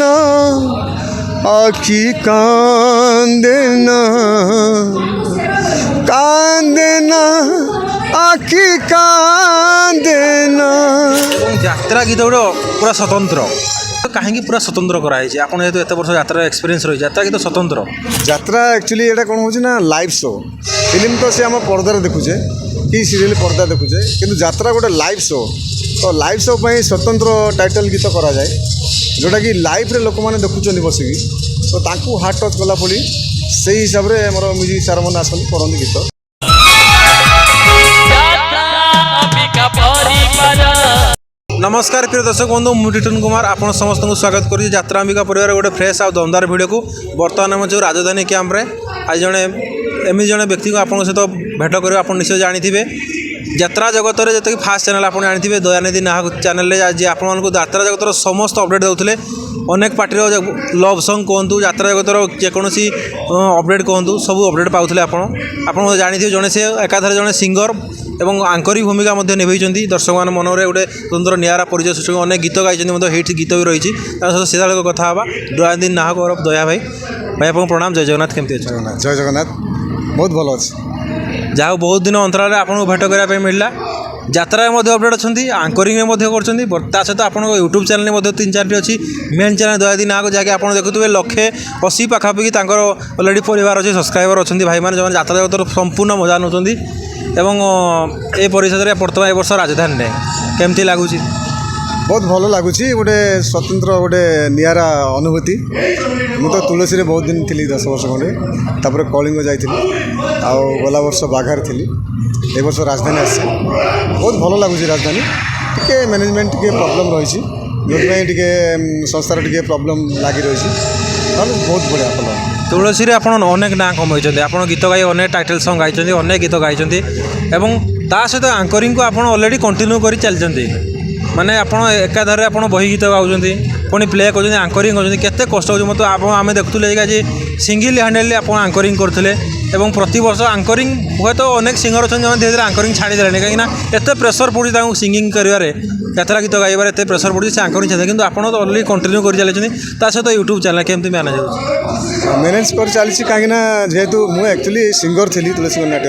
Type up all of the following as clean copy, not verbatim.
ना आखी कांदना कांदना आखी कांदना। यात्रा गीत गुड़ पूरा स्वतंत्र कहीं पूरा स्वतंत्र कराई आप एत वर्ष यात्रा एक्सपीरियंस रही यात्रा गीत स्वतंत्र यात्रा एक्चुअली यहाँ कौन हो लाइव शो फिल्म तो से आम पर्दार देखुचे कि सीरियल पर्दा देखुचे किंतु यात्रा गोटे लाइव शो तो लाइव शो पर स्वतंत्र टाइटल गीत करा जाए जोटा कि लाइव रे लोक मैंने देखुं बसिकी तो तांकू हार्ट टच कला पड़ी से हिसाब से मोर म्यूजिक सार मैंने आसती करते गीत। नमस्कार प्रिय दर्शक बंधु मु रिटन कुमार आप समस्त को स्वागत करुँ यात्रा अंबिका परिवार गोटे फ्रेश आ दमदार भिडियो को बर्तमान आम जो राजधानी कैंप्रे आज जड़े एमती जड़े व्यक्ति को आपन सहित भेट कर आप निश्चय जानी यात्रा जगत में जितने फास्ट चैनल आप जानी दयानिधि नाहक चैनल आज आप यात्रा जगत समस्त अपडेट देते अनेक पार्टी लव सॉन्ग कहतु यात्रा जगत जेकोसी अपडेट कहतु सब अपडेट पाते आप जानी जड़े से एकाधारे जड़े सिंगर एवं आंकरी भूमिका निभे दर्शक मान मन में गोटे सुंदर निरा परिचय सृष्टि अनेक गीत गाई हिट गीत भी रही सीधा कथा दयानिधि नाहक और दया भाई भाई आप प्रणाम जय जगन्नाथ केमती अच्छे जय जगन्नाथ बहुत भल अच्छे जहाँ बहुत दिन अंतराल आपको भेट करने मिलला यात्रा अपडेट अच्छा आंकरिंग कर सहित आप यूट्यूब चैनल 3-4 अच्छी मेन चैनल दयानिधि नाहक जहाँकि आप देखुए 180 पाखापाखि अलरेडी परिवार अच्छे सब्सक्राइबर अच्छा भाई मैंने जो यात्रा जगत संपूर्ण मजा नौ ए परिषद में बर्तमान ए वर्ष राजधानी केमती लगुच बहुत भल लगुच गोटे स्वतंत्र गोटे निरा अनुभूति मुझे तो तुलसी रे बहुत दिन थी 10 वर्ष खंडे तापर कलिंग जाइली आउ गला वर्ष बाघार थी ए वर्ष राजधानी आसी बहुत भल लगुच राजधानी टिके मैनेजमेंट टिके प्रॉब्लम रही जो संस्थार टिके प्रॉब्लम लगी रही बहुत बढ़िया भल तुलसी रे आपन अनेक ना कमाई आप गीत गाई अनेक टाइटल सॉन्ग गाई अनेक गीत गाई सहित आंकरिंग को आप अलरेडी कंटिन्यू कर चलती माने आपण एकाधारे आप बही गीत गाँव पुणी प्ले कर आंकरिंग करते कष्ट हो मतलब आम देखुले आज सिंगल हैंडल आप आंकरिंग करते प्रति वर्ष आंकरिंग हे तो अनेक सिंगर अच्छा धीरे धीरे आंकरिंग छाड़ीदे कहीं एत प्रेसर पड़ी सिंगिंग कर यात्रा गीत गाइबार एत प्रेसर पड़ी से आंकरिंग छाड़ते कि आप अलरेडी कंटिन्यू कर चलते सहित यूट्यूब चैनल केमती मैनेज हो मैनेज कर चली कहीं जेहेतु मुझे एक्चुअली सिंगर थी तुलसी नाट्य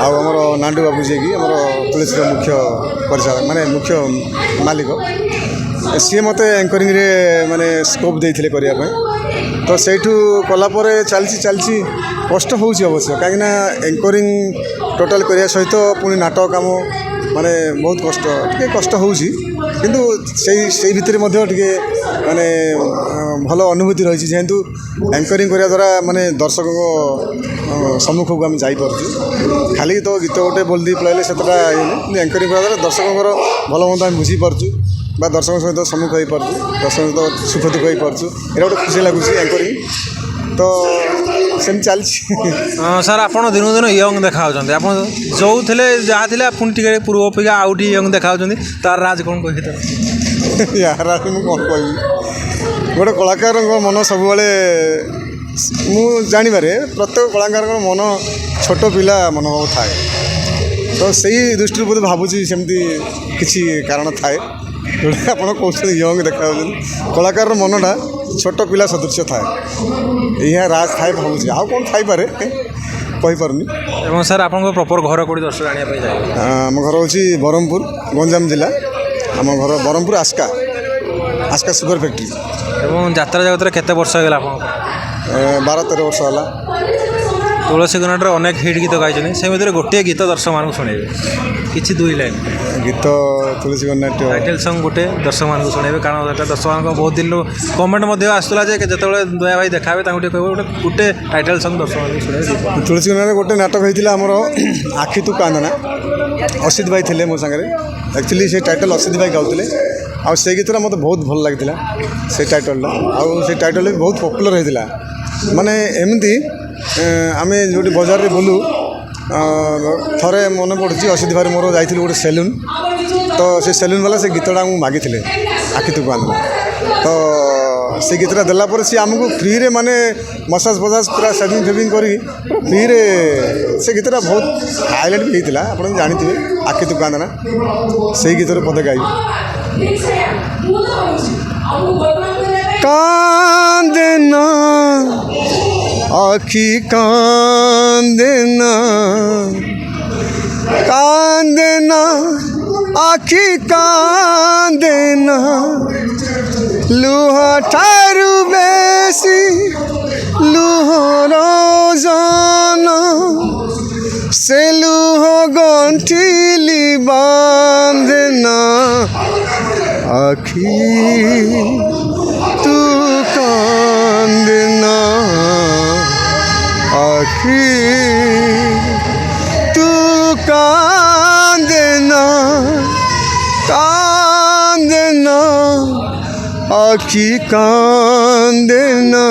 आमर नांडू बाबू जी की तुलसी मुख्य परिचालक माने मुख्य मालिक सी मत एंकरिंग रे माने स्कोप देते करने तो सहीठू कलापर चलती कष्ट हो अवश्य कहीं एंकरिंग टोटाल करने सहित पुणी नाटक कम माने बहुत कष्ट हो किंतु से भितर माने भल अनुभूति रही जेहेतु एंकरिंग करने द्वारा माने दर्शक सम्मुख को आम जापरु खाली तो गीत गोटे बोलदी पड़े से एंकरिंग द्वारा दर्शकों भल मंद आम बुझीपरचु बा दर्शक सहित सम्मुख हो पार्छु दर्शक सहित सुख दुख हो पार्छु ये गोटे खुशी लगुच एंकरिंग तो सेम चलती सर आप दिन दिन यंग देखा आप जो थे जहाँ थे पुणी पूर्व अपेक्षा आउ यंग देखा तार राज कौन कही यार मुझे कौन कह गोटे कलाकार मन सब जानिबारे प्रत्येक कलाकार मन छोट पिला मनोभाव थाए तो सही दृष्टि बोध भावुँ सेमती किसी कारण थाए जोटा आप कौन यंग देखा कलाकार मनटा छोट पिला सदृश थाए यहाँ राज थाए भावुँ आउ कौन थाईपे कहीपरनी एवं सर आप प्रॉपर घर कौटी दर्शक आने आम घर हूँ ब्रह्मपुर गंजाम जिला आम घर ब्रह्मपुर आस्का आस्का सुगर फैक्ट्री एवं यात्रा जगत में केते वर्ष होगा 12-13 वर्ष है तुलसी गनाट अनेक हिट गीत गाई से मध्य गोटे गीत दर्शक मानक शुणेबे किसी 2 लाइन गीत तुलसी गनाट टाइटल सॉन्ग गोटे दर्शक मानक शुणेबे कारण दर्शक मान बहुत दिन कमेंट आसूला जो दया भाई देखा गोटे गोटे टाइटल सॉन्ग दर्शक मानक शुणे तुलसी गनाट गोटे नाटक होता आमर आखि तू कांदना असित भाई थे मो सागर एक्चुअली से टाइटल असित भाई गाँव आउ से गीतटा मत बहुत भल लगी से टाइटल आउ से टाइटल भी बहुत पॉपुलर होता माने एमती आम जो बजार में बोलू थरे मन पड़ी असित भाई मोर जाइए गोटे सेलून तो से सेलून वाला से गीतटा मागी आखि तू कांदना तो से गीतटा देलापर सी आमको फ्री रे माने मसाज फसाज पूरा सेविंग फेविंग करी फ्री रे से गीतटा बहुत हाईलाइट भी होता आप जानते आखि तू कांदना से गीत पदे गाई कांदे ना आखी कांदे ना आखी कांदे ना लुहा ठारू बेसी लुहर जाना से लुह गंठिली बांधना आखी तू कांदना आखी तू कांदना आखी कांदना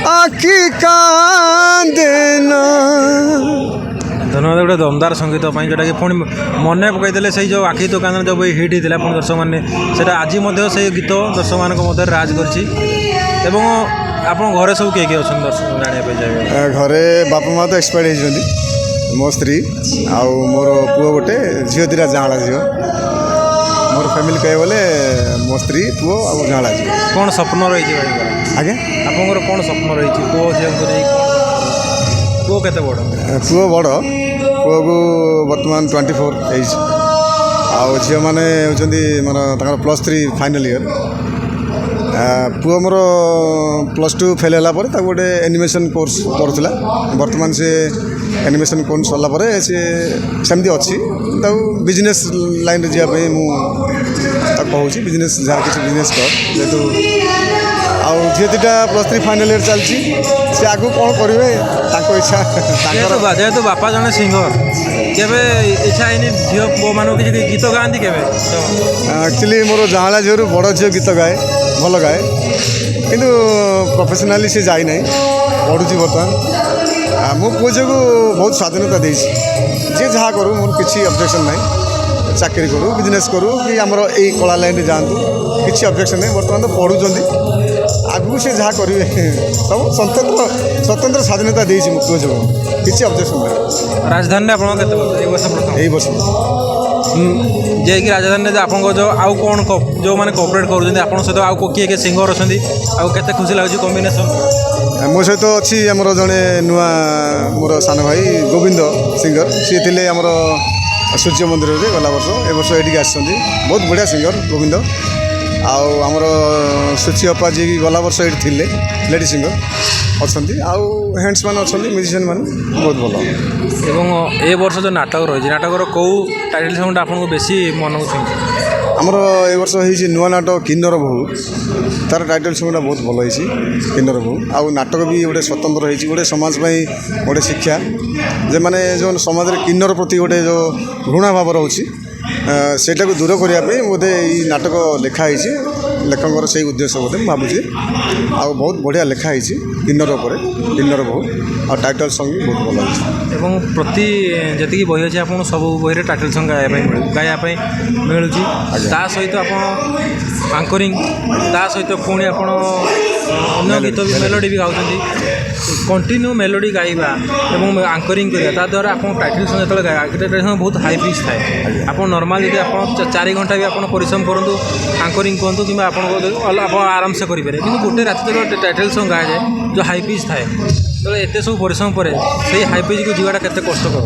आखी कांदना। धन्यवाद गोटे दमदार संगीत जोटा कि पुणी मन पकईदे से जो आखि तो कांदना जब हिट होता पुणी दर्शक मैंने आज से गीत दर्शक मान मध्य राज कर आप घरे सब किए किए अच्छा दर्शक जानापी चाहिए घरे बापा माँ तो एक्सपायर्ड होती मो स्त्री आउ मोर पुओ गोटे झील दीटा जाँला झील मोर फैमिली कहे बोले मो स्त्री पुओ आ जाँला झील कौन स्वप्न रही आगे आपंकर कौन स्वप्न रही पुओ झील को नहीं पुओ केते बड़ पुओ बड़ पुओ को बर्तमान 24 एज आउ झील मैंने होती मोर +3 फाइनल ईयर पुओ मोर +2 फेल है गोटे एनिमेशन कोर्स करूला बर्तमान से एनिमेशन कोर्स सरला सी सेमती अच्छी बिजनेस लाइन रे जावाई कहूँ बिजनेस जहाँ किसी बिजनेस कर जेहेतु आउ झी दीटा +3 फाइनल ईयर चलती सी आगू कौन करेंगे इच्छा जेहेतु बापा जने सिंगर केवे इच्छा है झील पुओ मान किसी गीत गाँती के एक्चुअली मोर जाँला झील बड़ झील गीत गाए भल गाए किंतु प्रोफेशनाली से जाई नहीं पढ़ुची बर्तमान मो पुओ झील को बहुत स्वाधीनता देसी जी जहाँ करूँ मोर किसी ऑब्जेक्शन नहीं चाकरी करूँ बिजनेस करूँ कि आमर यही कला लाइन जातु किसी ऑब्जेक्शन नहीं बर्तमान तो पढ़ुंट आगू से जहाँ करेंगे सब स्वतंत्र स्वाधीनता देसी मो पुओ झील किसी ऑब्जेक्शन नहीं राजधानी आप यही वर्ष जेकि राजधानी आप जो आउ कौन जो मैंने कोऑपरेट कर सहित आउ किए किए सिंगर अच्छा आउ के खुशी लगे कॉम्बिनेशन मो सहित अच्छी आमर जड़े नुआ मोर सान भाई गोविंद सिंगर सी थे आमर सूर्य मंदिर में गला वर्ष ए वर्ष ये आसछन्ति बहुत बढ़िया सिंगर गोविंद आमर सूची अपा जी गला वर्ष ये थे लेडी सिंगर अच्छा आउ हैंड्स मान अच्छा म्यूजिशियन मान बहुत भल एवं ए वर्ष जो नाटक रही नाटकर कौ टाइटल सॉन्ग आपको बेसी मन को छुई आमर ए वर्ष होती नुआ नाटक किन्नर बहु तार टाइटल सॉन्गटा बहुत भल होती किन्नर बहु आउ नाटक भी गोटे स्वतंत्र होती गोटे समाज गोटे शिक्षा जे माने जो समाज में किन्नर प्रति गोटे जो घृणा भाव रोचे सेटा को दूर करने बोधे ये नाटक लिखाई लेखकर से उद्देश्य बोधे भावुँ आउ बहुत बढ़िया लिखाई किन्नर किन्नर बहु आ टाइटल सॉन्ग भी बहुत भल एवं प्रति जी बही अच्छे आप सब बही टाइटल सॉन्ग गायापी मिलूँ ता सहित आप आंकरिंग ता सहित पुणी आप अन्य गीत भी मेलोडी भी गाँव कंटिन्यू मेलोडी गाइबा एवं आंकरिंग करवा द्वारा आप टाइटल सॉन्ग जो टाइटल सॉन्ग बहुत हाई पिच थाए आप नॉर्मल जब आप 4 घंटा भी आप परिश्रम करूँ आंकरिंग कहतु कि आप आराम से करेंगे कि गोटे रात टाइटल सॉन्ग गाए जाए जो हाई पिच थाए तो एत सब परिश्रम पर से हाई पिच को जीवाटा केते कष्टकर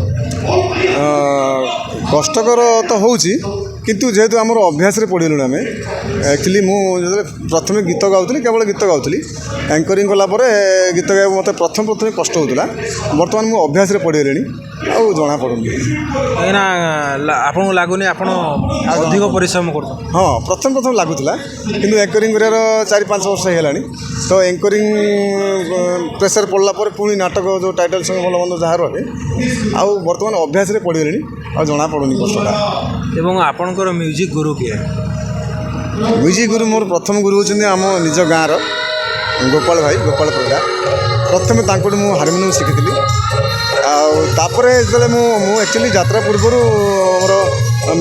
कष्टकर तो होची किंतु जेहेतु आमर अभ्यास पड़लु आम एक्चुअली मुझे प्रथम गीत गाँली केवल गीत गाँली एंकरिंग कलापर गीत गाय मत प्रथम कष्ट होता बर्तमान मुझे अभ्यास पड़गली आउ जना पड़ूनी कहीं आपको लगुनि आप अधिक परिश्रम कर हाँ प्रथम लगुला कि एंकरिंग कर 4-5 वर्ष होगा तो एंकरिंग प्रेसर पड़ला पुणी नाटक जो टाइटल सॉन्ग भल मंद जहाँ रहे आउ बर्तमान अभ्यास पड़गली आ जना पड़ूनी कष्टा एवं आपणकर म्यूजिक गुरु किए म्यूजिक गुरु मोर प्रथम गुरु होती आम निज गाँव गोपाल भाई गोपाल परिड़ा प्रथम मुझे हारमोनियम शिखी आपर जो एक्चुअली यात्रा पूर्वर मोर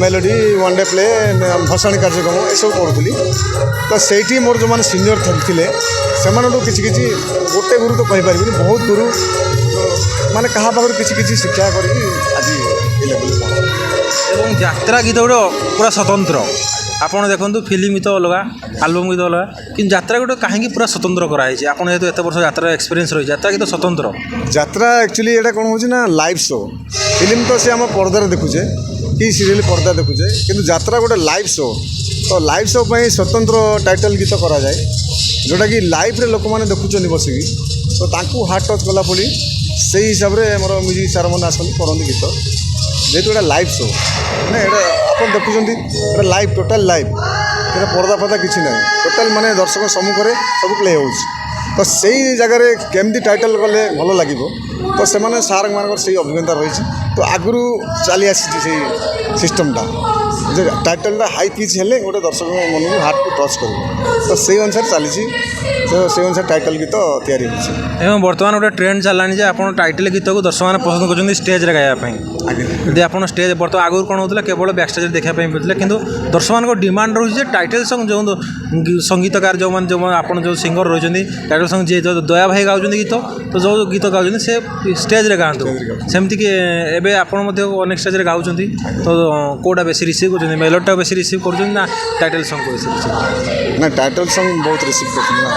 मेलोडी वन डे प्ले भसाणी कार्यक्रम ये सब पढ़ुली तो से मोर जो मैंने सीनियर थे से किसी गोटे गुरु तो कहीपर बहुत गुरु माने कहा पाखर किसी शिक्षा करी आज एवं यात्रा गीत गुड़ पूरा स्वतंत्र ଆପଣ ଦେଖନ୍ତୁ ଫିଲ୍ମ ଗୀତ ଅଲଗା ଆଲବମ୍ ଗୀତ ଅଲଗା କିନ୍ତୁ ଯାତ୍ରା ଗୋଟେ କାହିଁକି ପୁରା ସ୍ୱତନ୍ତ୍ର କରାହେଇଛି ଆପଣ ଯେହେତୁ ଏତେ ବର୍ଷ ଯାତ୍ରା ଏକ୍ସପିରିଏନ୍ସ ରହିଛି ଯାତ୍ରା ଗୀତ ସ୍ୱତନ୍ତ୍ର ଯାତ୍ରା ଆକ୍ଚୁଆଲି ଏଇଟା କ'ଣ ହେଉଛି ନା ଲାଇଭ୍ ଶୋ ଫିଲ୍ମ ତ ସେ ଆମ ପର୍ଦ୍ଦାରେ ଦେଖୁଛେ କି ସିରିଏଲ୍ ପର୍ଦ୍ଦା ଦେଖୁଛେ କିନ୍ତୁ ଯାତ୍ରା ଗୋଟେ ଲାଇଭ୍ ଶୋ ତ ଲାଇଭ୍ ଶୋ ପାଇଁ ସ୍ୱତନ୍ତ୍ର ଟାଇଟଲ୍ ଗୀତ କରାଯାଏ ଯେଉଁଟାକି ଲାଇଭ୍ରେ ଲୋକମାନେ ଦେଖୁଛନ୍ତି ବସିକି ତ ତାଙ୍କୁ ହାର୍ଟ ଟଚ୍ କଲା ପରି ସେଇ ହିସାବରେ ଆମର ମ୍ୟୁଜିକ୍ ସାର୍ମାନେ ଆସନ୍ତି କରନ୍ତି ଗୀତ ଯେହେତୁ ଏଇଟା ଲାଇଭ୍ ଶୋ ମାନେ ଏଇଟା ଆପଣ ଦେଖୁଛନ୍ତି ଏଇଟା ଲାଇଭ୍ ଟୋଟାଲ୍ ଲାଇଭ୍ ଏଇଟା ପର୍ଦା ଫର୍ଦା କିଛି ନାହିଁ ଟୋଟାଲ୍ ମାନେ ଦର୍ଶକ ସମ୍ମୁଖରେ ସବୁ ପ୍ଲେ ହେଉଛି ତ ସେଇ ଜାଗାରେ କେମିତି ଟାଇଟଲ୍ କଲେ ଭଲ ଲାଗିବ ତ ସେମାନେ ସାର୍ମାନଙ୍କର ସେଇ ଅଭିଜ୍ଞତା ରହିଛି ତ ଆଗରୁ ଚାଲି ଆସିଛି ସେଇ ସିଷ୍ଟମ୍ଟା ଯେ ଟାଇଟଲ୍ଟା ହାଇ ପିଚ୍ ହେଲେ ଗୋଟେ ଦର୍ଶକଙ୍କ ମନକୁ ହାର୍ଟକୁ ଟଚ୍ କରିବ ତ ସେଇ ଅନୁସାରେ ଚାଲିଛି ତ ସେଇ ଅନୁସାରେ ଟାଇଟଲ୍ ଗୀତ ତିଆରି ହେଉଛି ଏବଂ ବର୍ତ୍ତମାନ ଗୋଟେ ଟ୍ରେଣ୍ଡ ଚାଲିଲାଣି ଯେ ଆପଣ ଟାଇଟଲ୍ ଗୀତକୁ ଦର୍ଶକମାନେ ପସନ୍ଦ କରୁଛନ୍ତି ଷ୍ଟେଜ୍ରେ ଗାଇବା ପାଇଁ ଆଜ୍ଞା ଯଦି ଆପଣ ଷ୍ଟେଜ୍ ବର୍ତ୍ତମାନ ଆଗରୁ କ'ଣ ହେଉଥିଲା କେବଳ ବ୍ୟାକ୍ ଷ୍ଟେଜ୍ରେ ଦେଖିବା ପାଇଁ ମିଳୁଥିଲା କିନ୍ତୁ ଦର୍ଶକମାନଙ୍କ ଡିମାଣ୍ଡ ରହୁଛି ଯେ ଟାଇଟଲ୍ ସଙ୍ଗ୍ ଯେଉଁ ସଙ୍ଗୀତକାର ଯେଉଁମାନେ ଆପଣ ଯେଉଁ ସିଙ୍ଗର ରହିଛନ୍ତି ଟାଇଟଲ୍ ସଙ୍ଗ୍ ଯିଏ ଦୟା ଭାଇ ଗାଉଛନ୍ତି ଗୀତ ତ ଯେଉଁ ଗୀତ ଗାଉଛନ୍ତି ସେ ଷ୍ଟେଜ୍ରେ ଗାଆନ୍ତୁ ସେମିତିକି ଏବେ ଆପଣ ମଧ୍ୟ ଅନେକ ଷ୍ଟେଜ୍ରେ ଗାଉଛନ୍ତି ତ କେଉଁଟା ବେଶୀ ରିସିଭ୍ କରୁଛନ୍ତି ମେଲୋଡ଼ିଟା ବେଶୀ ରିସିଭ୍ କରୁଛନ୍ତି ନା ଟାଇଟଲ୍ ସଙ୍ଗ୍ ବେଶୀ ରିସିଭ୍ ନା ଟାଇଟଲ୍ ସଙ୍ଗ୍ ବହୁତ ରିସିଭ୍ କରୁଛନ୍ତି ନା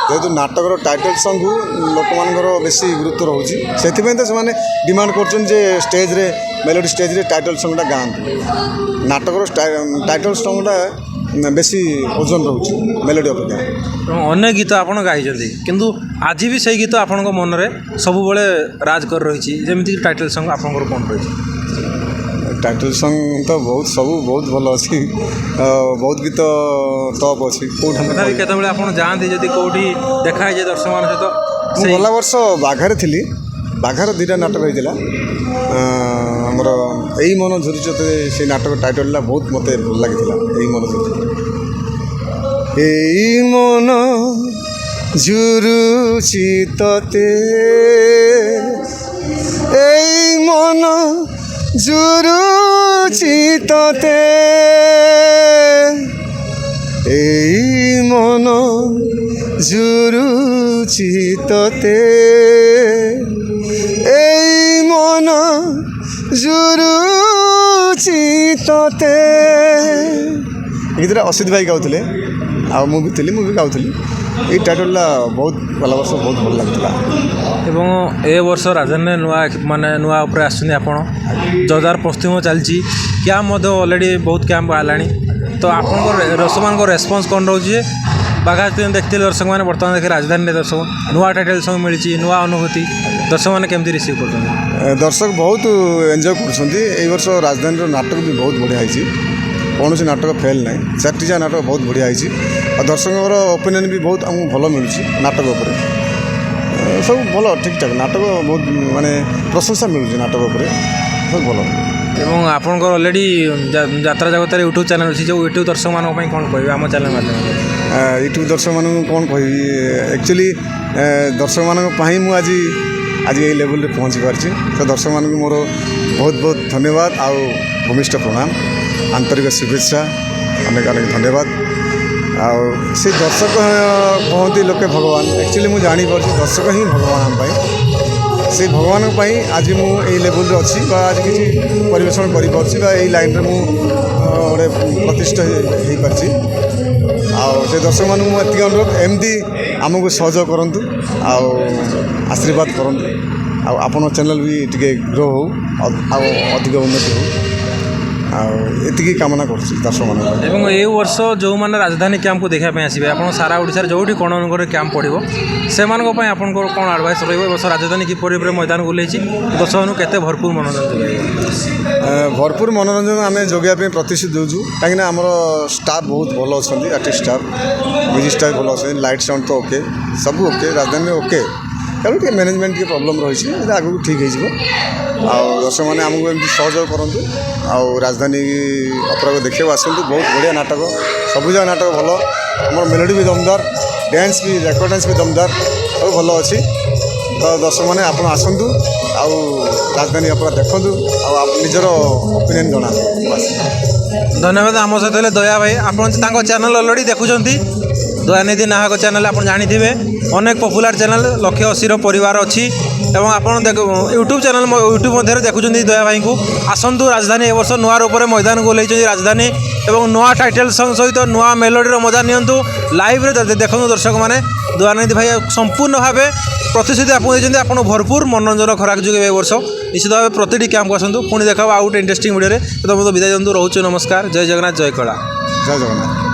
ଯେହେତୁ ନାଟକର ଟାଇଟଲ୍ ସଙ୍ଗ୍କୁ ଲୋକମାନଙ୍କର ବେଶୀ ଗୁରୁତ୍ୱ ରହୁଛି ସେଥିପାଇଁ ତ ସେମାନେ ଡିମାଣ୍ଡ କରୁଛନ୍ତି ଯେ ଷ୍ଟେଜ୍ରେ ମେଲୋଡ଼ି ଷ୍ଟେଜ୍ରେ ଟାଇଟଲ୍ ସଙ୍ଗ୍ଟା ଗାଆନ୍ତୁ ନାଟକର ଟାଇଟଲ୍ ସଙ୍ଗ୍ଟା ବେଶୀ ଓଜନ ରହୁଛି ମେଲୋଡ଼ି ଅପେକ୍ଷା ଅନେକ ଗୀତ ଆପଣ ଗାଇଛନ୍ତି କିନ୍ତୁ ଆଜି ବି ସେଇ ଗୀତ ଆପଣଙ୍କ ମନରେ ସବୁବେଳେ ରାଜ କରି ରହିଛି ଯେମିତିକି ଟାଇଟଲ୍ ସଙ୍ଗ୍ ଆପଣଙ୍କର କ'ଣ ରହିଛି ଟାଇଟଲ୍ ସଙ୍ଗ୍ ତ ବହୁତ ସବୁ ବହୁତ ଭଲ ଅଛି ବହୁତ ଗୀତ ଟପ୍ ଅଛି ତଥାପି କେତେବେଳେ ଆପଣ ଯାଆନ୍ତି ଯଦି କେଉଁଠି ଦେଖା ହେଇଯାଏ ଦର୍ଶକମାନଙ୍କ ସହିତ ମୁଁ ଗଲା ବର୍ଷ ବାଘାରେ ଥିଲି ବାଘାର ଦୁଇଟା ନାଟକ ହେଇଥିଲା ଆମର ଏଇ ମନ ଝୁରୁଛି ସେଇ ନାଟକ ଟାଇଟଲ୍ଟା ବହୁତ ମୋତେ ଭଲ ଲାଗିଥିଲା ଏଇ ମନ ଝୁରୁଛି ଏଇ ମନ ଝୁରୁଛି ତତେ ଏଇ ମନ ঝুরুছি ততে এই মন ঝুরুছি ততে এই মন ঝুরুছি ততে ଗୀତଟା ଅସିତ ଭାଇ ଗାଉଥିଲେ ଆଉ ମୁଁ ବି ଗାଉଥିଲି ଏଇ ଟାଇଟଲ୍ଟା ବହୁତ ଗଲା ବର୍ଷ ବହୁତ ଭଲ ଲାଗୁଥିଲା ଏବଂ ଏ ବର୍ଷ ରାଜଧାନୀରେ ନୂଆ ଉପରେ ଆସୁଛନ୍ତି ଆପଣ ଯୋରଦାର ପ୍ରସ୍ତୁତି ଚାଲିଛି କ୍ୟାମ୍ପ ମଧ୍ୟ ଅଲରେଡ଼ି ବହୁତ କ୍ୟାମ୍ପ ବାହାରିଲାଣି ତ ଆପଣଙ୍କର ଦର୍ଶକମାନଙ୍କ ରେସ୍ପନ୍ସ କ'ଣ ରହୁଛି ଯେ ବାଘା ଦେଖିଥିଲେ ଦର୍ଶକମାନେ ବର୍ତ୍ତମାନ ଦେଖି ରାଜଧାନୀରେ ଦର୍ଶକ ନୂଆ ଟାଇଟଲ୍ ସବୁ ମିଳିଛି ନୂଆ ଅନୁଭୂତି ଦର୍ଶକମାନେ କେମିତି ରିସିଭ୍ କରୁଛନ୍ତି ଦର୍ଶକ ବହୁତ ଏନ୍ଜୟ କରୁଛନ୍ତି ଏଇ ବର୍ଷ ରାଜଧାନୀର ନାଟକ ବି ବହୁତ ବଢ଼ିଆ ହେଇଛି କୌଣସି ନାଟକ ଫେଲ୍ ନାହିଁ ଚାରିଟିଯାକ ନାଟକ ବହୁତ ବଢ଼ିଆ ହେଇଛି ଆଉ ଦର୍ଶକଙ୍କର ଓପିନିଅନ୍ ବି ବହୁତ ଆମକୁ ଭଲ ମିଳୁଛି ନାଟକ ଉପରେ ସବୁ ଭଲ ଠିକ୍ଠାକ୍ ନାଟକ ବହୁତ ମାନେ ପ୍ରଶଂସା ମିଳୁଛି ନାଟକ ଉପରେ ସବୁ ଭଲ ଏବଂ ଆପଣଙ୍କର ଅଲରେଡ଼ି ଯାତ୍ରା ଜଗତରେ ୟୁଟ୍ୟୁବ୍ ଚ୍ୟାନେଲ୍ ଅଛି ଯେଉଁ ୟୁଟ୍ୟୁବ୍ ଦର୍ଶକମାନଙ୍କ ପାଇଁ କ'ଣ କହିବେ ଆମ ଚ୍ୟାନେଲ୍ ମାଧ୍ୟମରେ ୟୁଟ୍ୟୁବ୍ ଦର୍ଶକମାନଙ୍କୁ କ'ଣ କହିବି ଆକ୍ଚୁଆଲି ଦର୍ଶକମାନଙ୍କ ପାଇଁ ମୁଁ ଆଜି ଏଇ ଲେଭେଲ୍ରେ ପହଞ୍ଚି ପାରିଛି ତ ଦର୍ଶକମାନଙ୍କୁ ମୋର ବହୁତ ବହୁତ ଧନ୍ୟବାଦ ଆଉ ଭୂମିଷ୍ଠ ପ୍ରଣାମ ଆନ୍ତରିକ ଶୁଭେଚ୍ଛା ଅନେକ ଅନେକ ଧନ୍ୟବାଦ ଆଉ ସେ ଦର୍ଶକ କହନ୍ତି ଲୋକେ ଭଗବାନ ଆକ୍ଚୁଆଲି ମୁଁ ଜାଣିପାରୁଛି ଦର୍ଶକ ହିଁ ଭଗବାନ ଆମ ପାଇଁ ସେ ଭଗବାନଙ୍କ ପାଇଁ ଆଜି ମୁଁ ଏଇ ଲେଭେଲ୍ରେ ଅଛି ବା ଆଜି କିଛି ପରିବେଷଣ କରିପାରୁଛି ବା ଏଇ ଲାଇନ୍ରେ ମୁଁ ଗୋଟେ ପ୍ରତିଷ୍ଠା ହେଇପାରିଛି ଆଉ ସେ ଦର୍ଶକମାନଙ୍କୁ ମୁଁ ଏତିକି ଅନୁରୋଧ ଏମିତି ଆମକୁ ସହଯୋଗ କରନ୍ତୁ ଆଉ ଆଶୀର୍ବାଦ କରନ୍ତୁ ଆଉ ଆପଣଙ୍କ ଚ୍ୟାନେଲ୍ ବି ଟିକେ ଗ୍ରୋ ହେଉ ଆଉ ଅଧିକ ଉନ୍ନତି ହେଉ ଆଉ ଏତିକି କାମନା କରୁଛି ଦର୍ଶକମାନଙ୍କ ଏବଂ ଏଇ ବର୍ଷ ଯେଉଁମାନେ ରାଜଧାନୀ କ୍ୟାମ୍ପକୁ ଦେଖିବା ପାଇଁ ଆସିବେ ଆପଣ ସାରା ଓଡ଼ିଶାରେ ଯେଉଁଠି କ'ଣ ଅନୁକୂଳ କ୍ୟାମ୍ପ ପଡ଼ିବ ସେମାନଙ୍କ ପାଇଁ ଆପଣଙ୍କର କ'ଣ ଆଡ଼ଭାଇସ୍ ରହିବ ଏ ବର୍ଷ ରାଜଧାନୀ କିପରି ଭାବରେ ମଇଦାନ ଓହ୍ଲେଇଛି ଦର୍ଶକମାନଙ୍କୁ କେତେ ଭରପୁର ମନୋରଞ୍ଜନ ଯୋଗାଇବ ଭରପୁର ମନୋରଞ୍ଜନ ଆମେ ଯୋଗାଇବା ପାଇଁ ପ୍ରତିଶ୍ରୁତି ଦେଉଛୁ କାହିଁକିନା ଆମର ଷ୍ଟାଫ୍ ବହୁତ ଭଲ ଅଛନ୍ତି ଆର୍ଟିଷ୍ଟ ଷ୍ଟାଫ୍ ମ୍ୟୁଜିକ୍ ଷ୍ଟାଫ୍ ଭଲ ଅଛନ୍ତି ଲାଇଟ୍ ସାଉଣ୍ଡ ତ ଓକେ ସବୁ ଓକେ ରାଜଧାନୀରେ ଓକେ ତେଣୁ ଟିକେ ମ୍ୟାନେଜମେଣ୍ଟ ଟିକେ ପ୍ରୋବ୍ଲେମ୍ ରହିଛି এটা ଆଗକୁ ଠିକ୍ ହେଇଯିବ ଆଉ ଦର୍ଶକମାନେ ଆମକୁ ଏମିତି ସହଯୋଗ କରନ୍ତୁ ଆଉ ରାଜଧାନୀ ଅପେରାକୁ ଦେଖିବାକୁ ଆସନ୍ତୁ ବହୁତ ବଢ଼ିଆ ନାଟକ ସବୁଯାକ ନାଟକ ଭଲ ଆମର ମେଲୋଡ଼ି ବି ଦମଦାର ଡ୍ୟାନ୍ସ ବି ରେକର୍ଡ଼ ଡ୍ୟାନ୍ସ ବି ଦମଦାର ସବୁ ଭଲ ଅଛି ତ ଦର୍ଶକମାନେ ଆପଣ ଆସନ୍ତୁ ଆଉ ରାଜଧାନୀ ଅପେରା ଦେଖନ୍ତୁ ଆଉ ନିଜର ଓପିନିଅନ୍ ଜଣାନ୍ତୁ ଧନ୍ୟବାଦ ଆମ ସହିତ ହେଲେ ଦୟା ଭାଇ ଆପଣ ତାଙ୍କ ଚ୍ୟାନେଲ୍ ଅଲରେଡ଼ି ଦେଖୁଛନ୍ତି ଦୟାନିଧି ନାହକ ଚ୍ୟାନେଲ୍ ଆପଣ ଜାଣିଥିବେ ଅନେକ ପପୁଲାର ଚ୍ୟାନେଲ୍ 180 ପରିବାର ଅଛି ଏବଂ ଆପଣ ୟୁଟ୍ୟୁବ୍ ଚ୍ୟାନେଲ୍ ୟୁଟ୍ୟୁବ୍ ମଧ୍ୟରେ ଦେଖୁଛନ୍ତି ଦୟା ଭାଇଙ୍କୁ। ଆସନ୍ତୁ ରାଜଧାନୀ ଏ ବର୍ଷ ନୂଆ ରୂପରେ ମଇଦାନକୁ ଓହ୍ଲାଇଛନ୍ତି ରାଜଧାନୀ ଏବଂ ନୂଆ ଟାଇଟେଲ୍ ସଙ୍ଗ୍ ସହିତ ନୂଆ ମେଲୋଡ଼ିର ମଜା ନିଅନ୍ତୁ। ଲାଇଭ୍ରେ ଦେଖନ୍ତୁ ଦର୍ଶକମାନେ ଦୟାନିଧି ଭାଇ ସମ୍ପୂର୍ଣ୍ଣ ଭାବେ ପ୍ରତିଶ୍ରୁତି ଆପଣଙ୍କୁ ଦେଇଛନ୍ତି ଆପଣ ଭରପୁର ମନୋରଞ୍ଜନ ଖୋରାକ ଯୋଗାଇବେ ଏ ବର୍ଷ। ନିଶ୍ଚିତ ଭାବେ ପ୍ରତିଟି କ୍ୟାମ୍ପକୁ ଆସନ୍ତୁ। ପୁଣି ଦେଖାବା ଆଉ ଗୋଟେ ଇଣ୍ଟରେଷ୍ଟିଂ ଭିଡ଼ିଓରେ। ତ ବିଦାୟ ଦିଅନ୍ତୁ, ରହୁଛୁ, ନମସ୍କାର, ଜୟ ଜଗନ୍ନାଥ, ଜୟ କଳା। ଜୟ ଜଗନ୍ନାଥ।